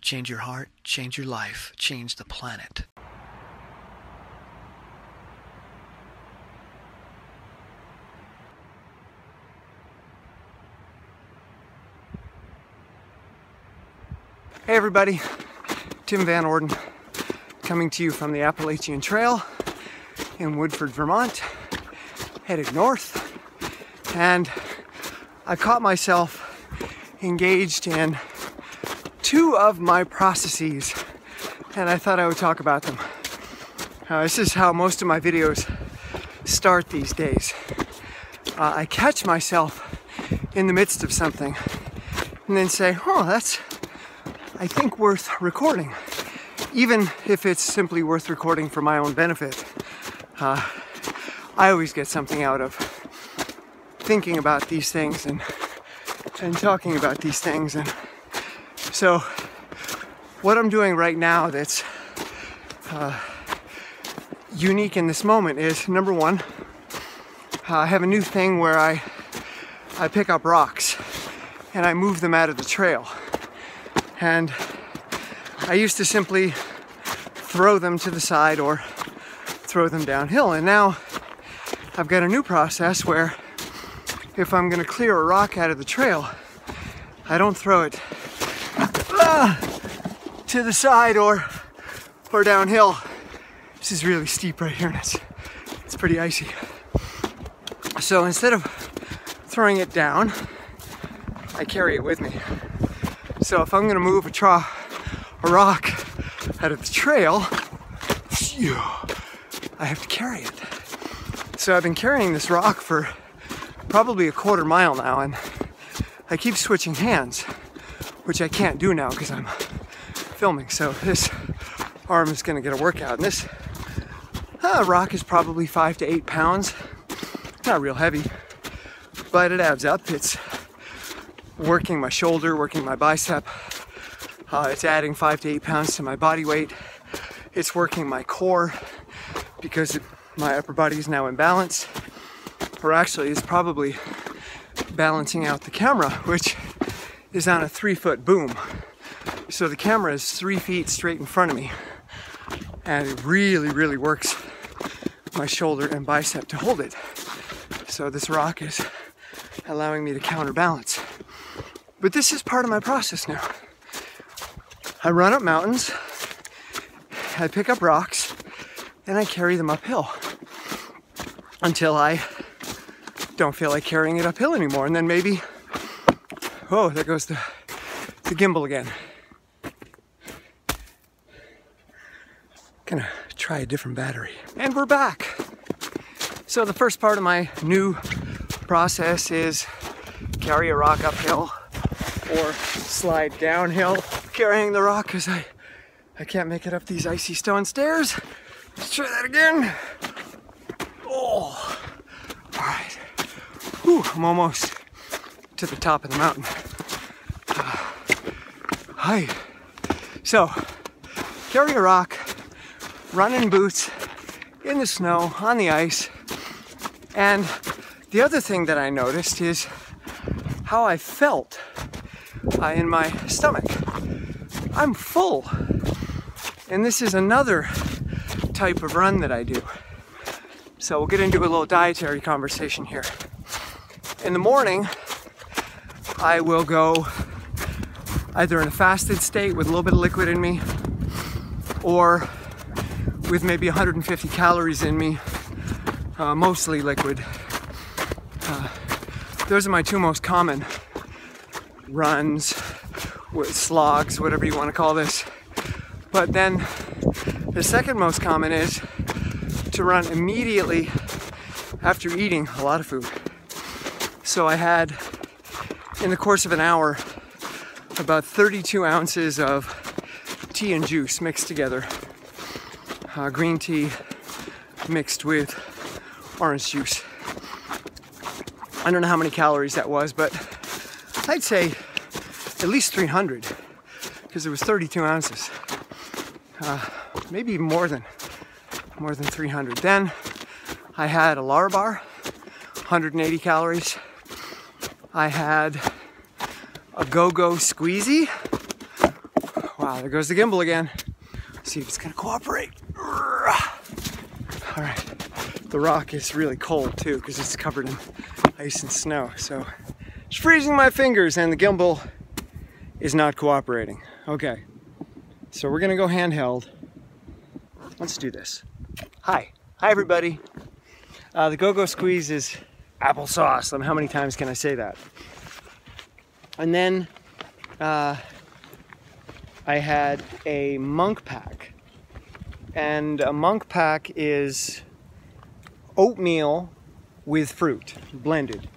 Change your heart, change your life, change the planet. Hey everybody, Tim Van Orden, coming to you from the Appalachian Trail in Woodford, Vermont, headed north, and I caught myself engaged in two of my processes, and I thought I would talk about them. This is how most of my videos start these days. I catch myself in the midst of something and then say, oh, that's, I think, worth recording, even if it's simply worth recording for my own benefit. I always get something out of thinking about these things and talking about these things. And so what I'm doing right now that's unique in this moment is, number one, I have a new thing where I pick up rocks and I move them out of the trail. And I used to simply throw them to the side or throw them downhill. And now I've got a new process where if I'm going to clear a rock out of the trail, I don't throw it to the side or downhill. This is really steep right here, and it's pretty icy. So instead of throwing it down, I carry it with me. So if I'm going to move a rock out of the trail, I have to carry it. So I've been carrying this rock for probably a quarter mile now, and I keep switching hands, which I can't do now because I'm filming. So this arm is going to get a workout. And this rock is probably 5 to 8 pounds. Not real heavy, but it adds up. It's working my shoulder, working my bicep. It's adding 5 to 8 pounds to my body weight. It's working my core because my upper body is now in balance. Or actually, it's probably balancing out the camera, which is on a 3-foot boom. So the camera is 3 feet straight in front of me. And it really, really works my shoulder and bicep to hold it. So this rock is allowing me to counterbalance. But this is part of my process now. I run up mountains, I pick up rocks, and I carry them uphill until I don't feel like carrying it uphill anymore. And then maybe, oh, there goes the gimbal again. Gonna try a different battery. And we're back. So the first part of my new process is carry a rock uphill or slide downhill carrying the rock because I can't make it up these icy stone stairs. Let's try that again. Oh, all right. Whew, I'm almost to the top of the mountain. Hi. So, carry a rock, run in boots, in the snow, on the ice. And the other thing that I noticed is how I felt in my stomach. I'm full. And this is another type of run that I do. So we'll get into a little dietary conversation here. In the morning, I will go either in a fasted state with a little bit of liquid in me, or with maybe 150 calories in me, mostly liquid. Those are my two most common runs, slogs, whatever you want to call this. But then the second most common is to run immediately after eating a lot of food. So I had, in the course of an hour, about 32 ounces of tea and juice mixed together. Green tea mixed with orange juice. I don't know how many calories that was, but I'd say at least 300 because it was 32 ounces. Maybe even more than 300. Then I had a Larabar, 180 calories. I had a Go-Go Squeezy, Wow, there goes the gimbal again. See if it's gonna cooperate. All right, the rock is really cold too because it's covered in ice and snow. So it's freezing my fingers and the gimbal is not cooperating. Okay, so we're gonna go handheld. Let's do this. Hi everybody. The Go-Go Squeeze is applesauce. I mean, how many times can I say that? And then I had a monk pack. And a monk pack is oatmeal with fruit, blended.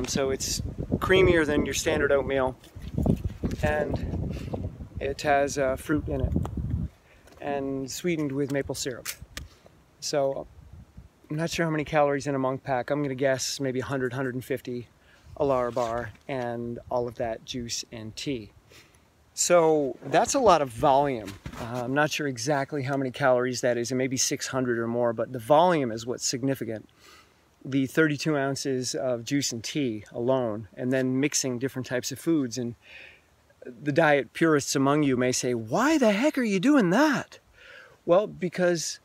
So it's creamier than your standard oatmeal. And it has fruit in it. And sweetened with maple syrup. So I'm not sure how many calories in a monk pack. I'm gonna guess maybe 100, 150 a Lara bar and all of that juice and tea. So that's a lot of volume. I'm not sure exactly how many calories that is, and maybe 600 or more, but the volume is what's significant. The 32 ounces of juice and tea alone, and then mixing different types of foods. And the diet purists among you may say, why the heck are you doing that? Well, because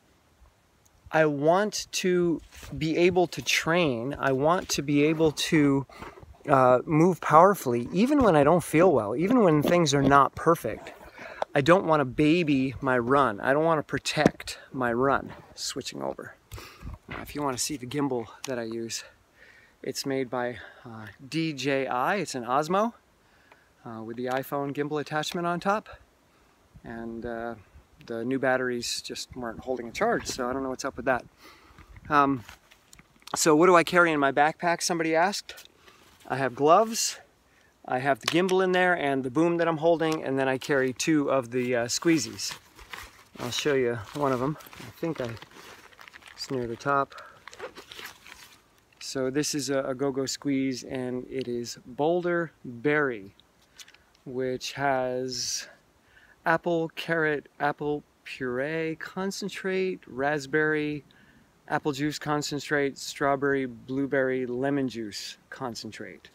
I want to be able to train. I want to be able to move powerfully, even when I don't feel well, even when things are not perfect. I don't want to baby my run. I don't want to protect my run. Switching over. If you want to see the gimbal that I use, it's made by DJI. It's an Osmo with the iPhone gimbal attachment on top. And the new batteries just weren't holding a charge, so I don't know what's up with that. So what do I carry in my backpack, somebody asked? I have gloves, I have the gimbal in there and the boom that I'm holding, and then I carry 2 of the squeezies. I'll show you one of them. I think it's near the top. So this is a Go-Go Squeeze, and it is Boulder Berry, which has apple, carrot, apple puree concentrate, raspberry, apple juice concentrate, strawberry, blueberry, lemon juice concentrate.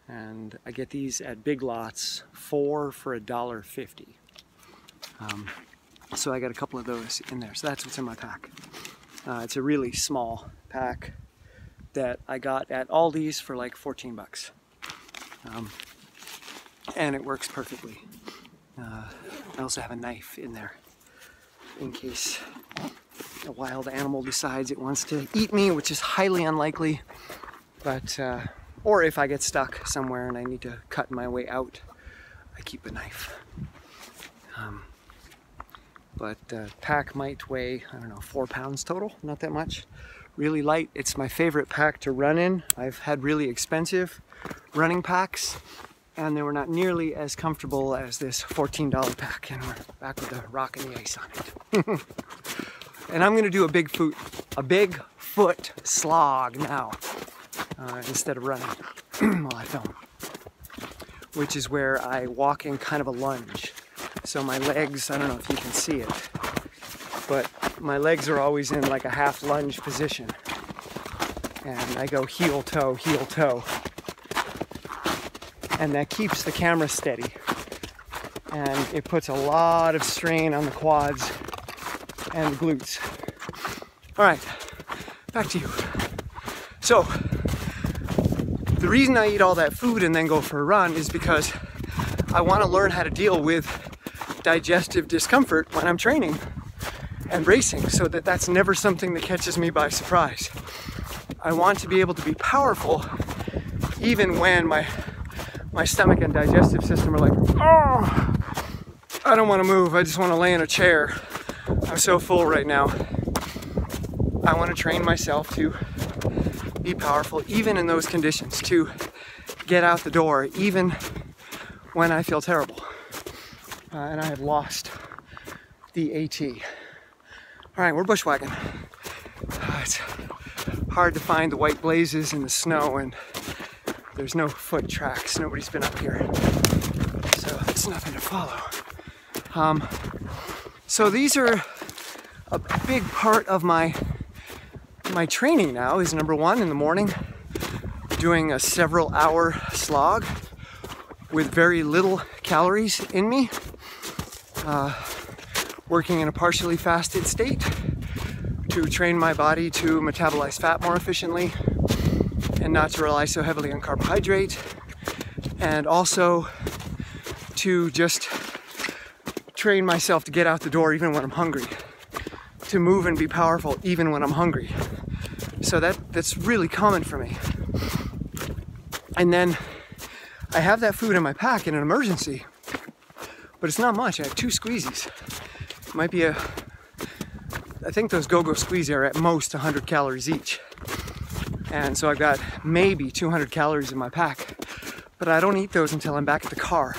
And I get these at Big Lots, 4 for $1.50. So I got a couple of those in there. So that's what's in my pack. It's a really small pack that I got at Aldi's for like 14 bucks. And it works perfectly. I also have a knife in there in case a wild animal decides it wants to eat me, which is highly unlikely. But or if I get stuck somewhere and I need to cut my way out, I keep a knife. But pack might weigh, I don't know, 4 pounds total, not that much. Really light. It's my favorite pack to run in. I've had really expensive running packs, and they were not nearly as comfortable as this $14 pack. And we're back with the rock and the ice on it. And I'm gonna do a big foot slog now, instead of running while I film, which is where I walk in kind of a lunge. So my legs, I don't know if you can see it, but my legs are always in like a half lunge position. And I go heel toe, heel toe. And that keeps the camera steady. And it puts a lot of strain on the quads and the glutes. All right, back to you. So, the reason I eat all that food and then go for a run is because I want to learn how to deal with digestive discomfort when I'm training and racing, so that that's never something that catches me by surprise. I want to be able to be powerful even when my stomach and digestive system are like, oh, I don't want to move, I just want to lay in a chair. I'm so full right now. I want to train myself to be powerful even in those conditions, to get out the door even when I feel terrible. And I have lost the AT. All right, we're bushwhacking. It's hard to find the white blazes in the snow, and there's no foot tracks. Nobody's been up here, so it's nothing to follow. So these are a big part of my training now. Is number one, in the morning, doing a several hour slog with very little calories in me, working in a partially fasted state to train my body to metabolize fat more efficiently and not to rely so heavily on carbohydrate, and also to just train myself to get out the door even when I'm hungry, to move and be powerful even when I'm hungry. So that's really common for me. And then I have that food in my pack in an emergency, but it's not much. I have 2 squeezies. It might be I think those Go-Go squeezies are at most 100 calories each. And so I've got maybe 200 calories in my pack, but I don't eat those until I'm back at the car.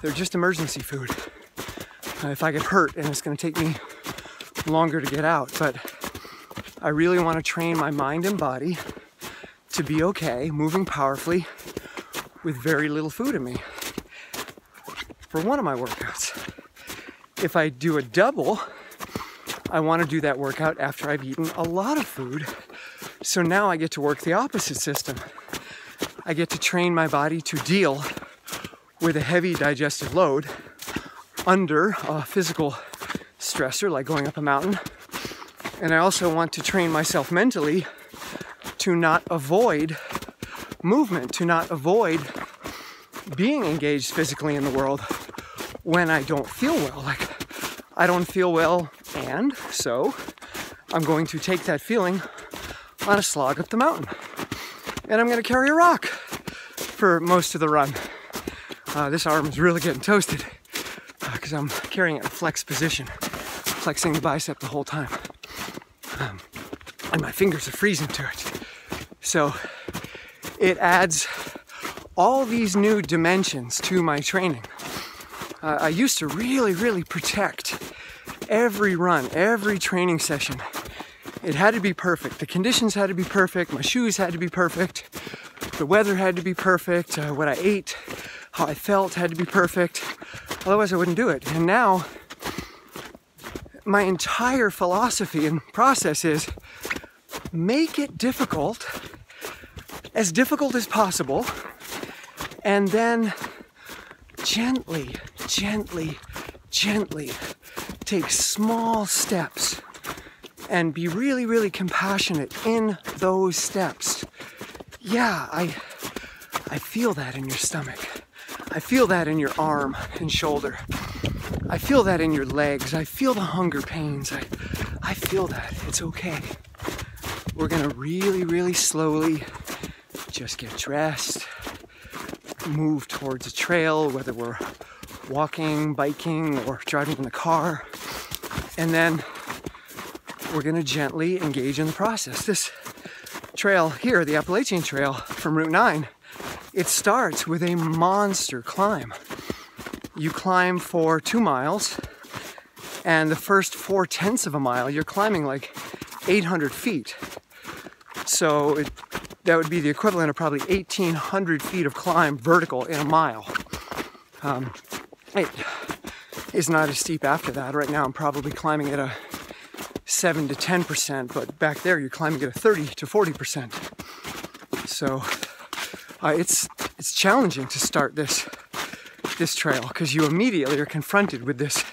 They're just emergency food. If I get hurt, and it's going to take me longer to get out, but I really want to train my mind and body to be okay, moving powerfully with very little food in me for one of my workouts. If I do a double, I want to do that workout after I've eaten a lot of food. So now I get to work the opposite system. I get to train my body to deal with a heavy digestive load under a physical stressor like going up a mountain. And I also want to train myself mentally to not avoid movement, to not avoid being engaged physically in the world when I don't feel well. Like, I don't feel well, and so I'm going to take that feeling on a slog up the mountain. And I'm going to carry a rock for most of the run. This arm is really getting toasted because I'm carrying it in flex position, flexing the bicep the whole time. And my fingers are freezing to it. So it adds all these new dimensions to my training. I used to really protect every run, every training session. It had to be perfect. The conditions had to be perfect. My shoes had to be perfect. The weather had to be perfect. What I ate, how I felt had to be perfect. Otherwise I wouldn't do it. And now my entire philosophy and process is make it difficult as possible, and then gently take small steps and be really compassionate in those steps. Yeah, I feel that in your stomach. I feel that in your arm and shoulder. I feel that in your legs. I feel the hunger pains. I feel that. It's okay. We're gonna really slowly just get dressed, move towards a trail, whether we're walking, biking, or driving in the car, and then we're gonna gently engage in the process. This trail here, the Appalachian Trail from Route 9, it starts with a monster climb. You climb for 2 miles, and the first 4/10 of a mile, you're climbing like 800 feet. So that would be the equivalent of probably 1,800 feet of climb vertical in a mile. It is not as steep after that. Right now I'm probably climbing at a 7 to 10%, but back there you're climbing at a 30 to 40%. So it's challenging to start this trail because you immediately are confronted with this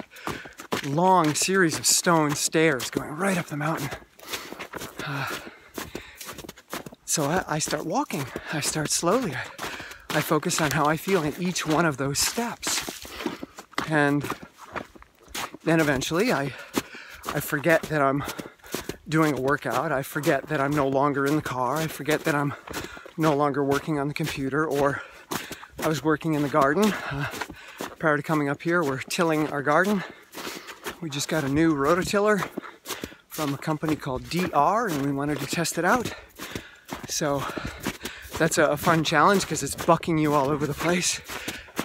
long series of stone stairs going right up the mountain. So I start walking. I start slowly. I focus on how I feel in each one of those steps. And then eventually I forget that I'm doing a workout. I forget that I'm no longer in the car. I forget that I'm no longer working on the computer, or I was working in the garden. Prior to coming up here, we're tilling our garden. We just got a new rototiller from a company called DR, and we wanted to test it out. So that's a fun challenge because it's bucking you all over the place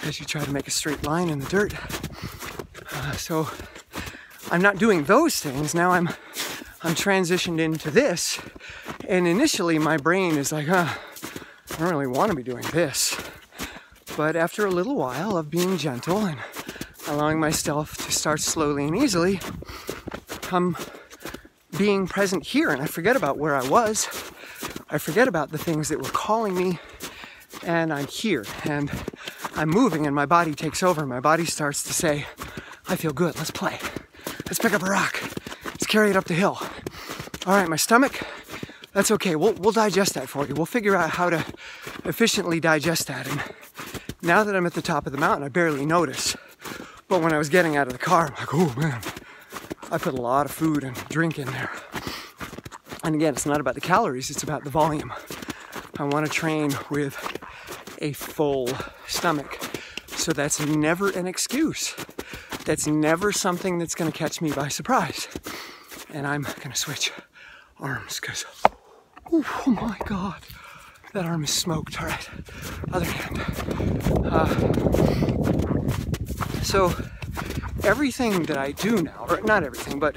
as you try to make a straight line in the dirt. So I'm not doing those things. Now I'm transitioned into this, and initially my brain is like, I don't really want to be doing this. But after a little while of being gentle and allowing myself to start slowly and easily, I'm being present here, and I forget about where I was. I forget about the things that were calling me, and I'm here, and I'm moving and my body takes over. My body starts to say, I feel good, let's play. Let's pick up a rock. Let's carry it up the hill. All right, my stomach, that's okay. We'll digest that for you. We'll figure out how to efficiently digest that. And now that I'm at the top of the mountain, I barely notice. But when I was getting out of the car, I'm like, oh man, I put a lot of food and drink in there. And again, it's not about the calories, it's about the volume. I want to train with a full stomach. So that's never an excuse. That's never something that's going to catch me by surprise. And I'm going to switch arms because, oh my God, that arm is smoked. All right, other hand. So everything that I do now, or not everything, but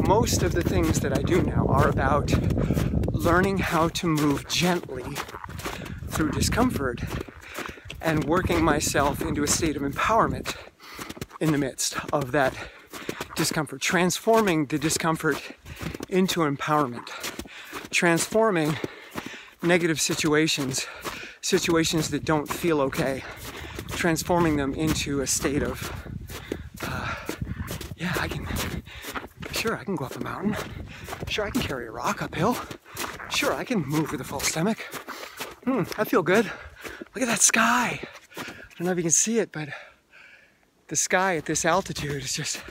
most of the things that I do now are about learning how to move gently through discomfort and working myself into a state of empowerment in the midst of that discomfort, transforming the discomfort into empowerment, transforming negative situations that don't feel okay, transforming them into a state of, yeah, I can go up a mountain. Sure, I can carry a rock uphill. Sure, I can move with a full stomach. I feel good. Look at that sky. I don't know if you can see it, but the sky at this altitude is just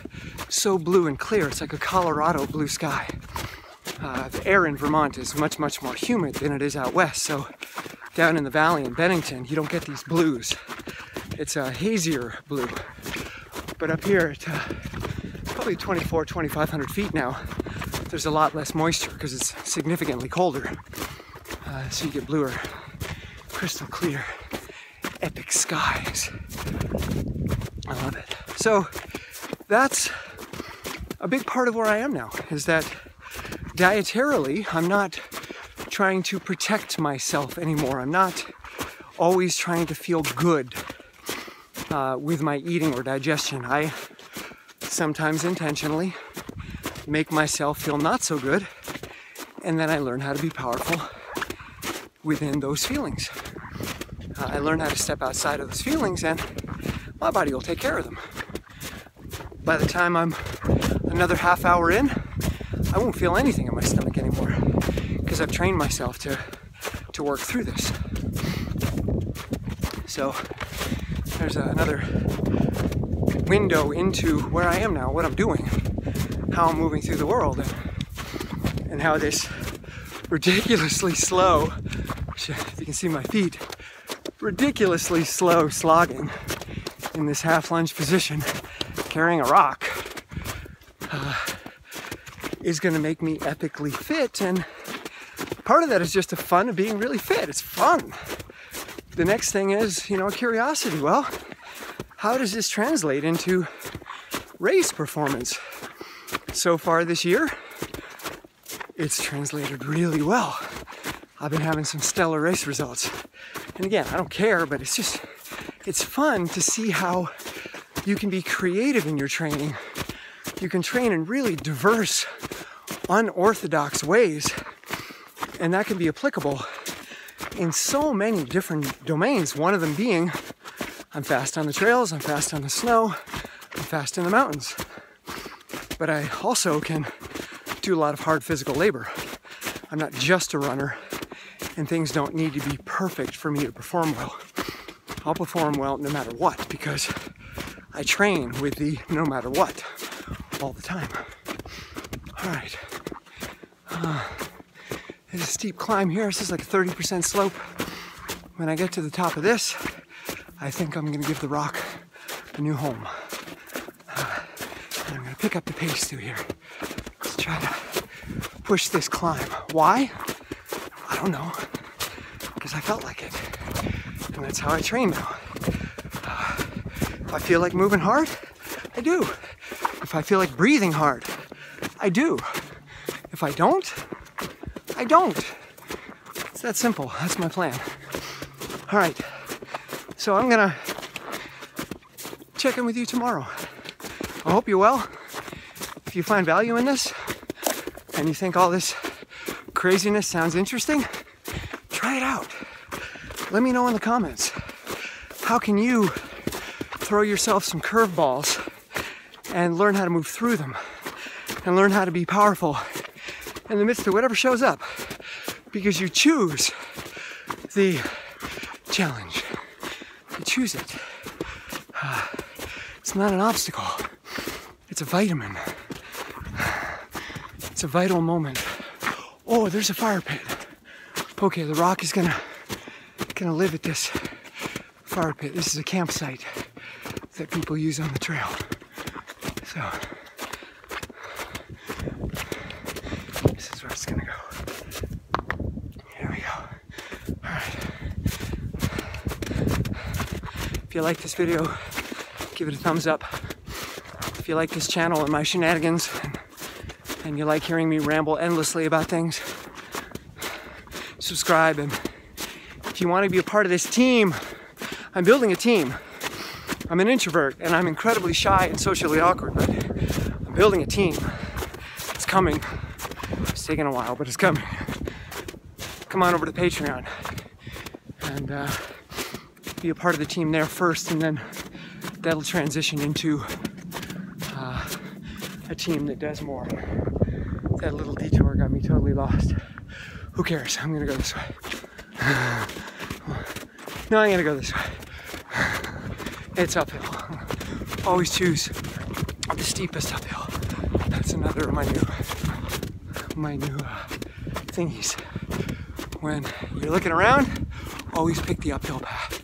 so blue and clear. It's like a Colorado blue sky. The air in Vermont is much, much more humid than it is out west. So down in the valley in Bennington, you don't get these blues. It's a hazier blue. But up here at probably 2,500 feet now, there's a lot less moisture because it's significantly colder. So you get bluer, crystal clear, epic skies. I love it. So that's a big part of where I am now, is that dietarily, I'm not trying to protect myself anymore. I'm not always trying to feel good with my eating or digestion. I sometimes intentionally make myself feel not so good, and then I learn how to be powerful within those feelings. I learn how to step outside of those feelings, and my body will take care of them. By the time I'm another half hour in, I won't feel anything in my stomach anymore because I've trained myself to work through this. So there's another window into where I am now, what I'm doing, how I'm moving through the world, and how this ridiculously slow, if you can see my feet, ridiculously slow slogging in this half lunge position, carrying a rock, is going to make me epically fit. And part of that is just the fun of being really fit. It's fun. The next thing is, curiosity. Well, how does this translate into race performance? So far this year, it's translated really well. I've been having some stellar race results. And again, I don't care, but it's fun to see how you can be creative in your training. You can train in really diverse, unorthodox ways, and that can be applicable in so many different domains. One of them being, I'm fast on the trails, I'm fast on the snow, I'm fast in the mountains. But I also can do a lot of hard physical labor. I'm not just a runner, and things don't need to be perfect for me to perform well. I'll perform well no matter what, because I train with the no matter what all the time. All right. There's a steep climb here. This is like a 30% slope. When I get to the top of this, I think I'm going to give the rock a new home. And I'm going to pick up the pace through here. Let's try to push this climb. Why? I don't know. Because I felt like it. And that's how I train now. If I feel like moving hard, I do. If I feel like breathing hard, I do. If I don't, I don't. It's that simple. That's my plan. All right. So I'm going to check in with you tomorrow. I hope you're well. If you find value in this and you think all this craziness sounds interesting, try it out. Let me know in the comments. how can you throw yourself some curveballs and learn how to move through them and learn how to be powerful in the midst of whatever shows up, because you choose the challenge. You choose it. It's not an obstacle. It's a vitamin. It's a vital moment. Oh, there's a fire pit. Okay, the rock is gonna live at this fire pit. This is a campsite that people use on the trail. So this is where it's gonna go. Here we go. All right. If you like this video, give it a thumbs up. If you like this channel and my shenanigans, and you like hearing me ramble endlessly about things, subscribe. And if you want to be a part of this team, I'm building a team. I'm an introvert and I'm incredibly shy and socially awkward, but I'm building a team. It's coming. It's taking a while, but it's coming. Come on over to Patreon and be a part of the team there first, and then that'll transition into a team that does more. That little detour got me totally lost. Who cares? I'm gonna go this way. No, I'm gonna go this way. It's uphill. Always choose the steepest uphill. That's another of my new thingies. When you're looking around, always pick the uphill path.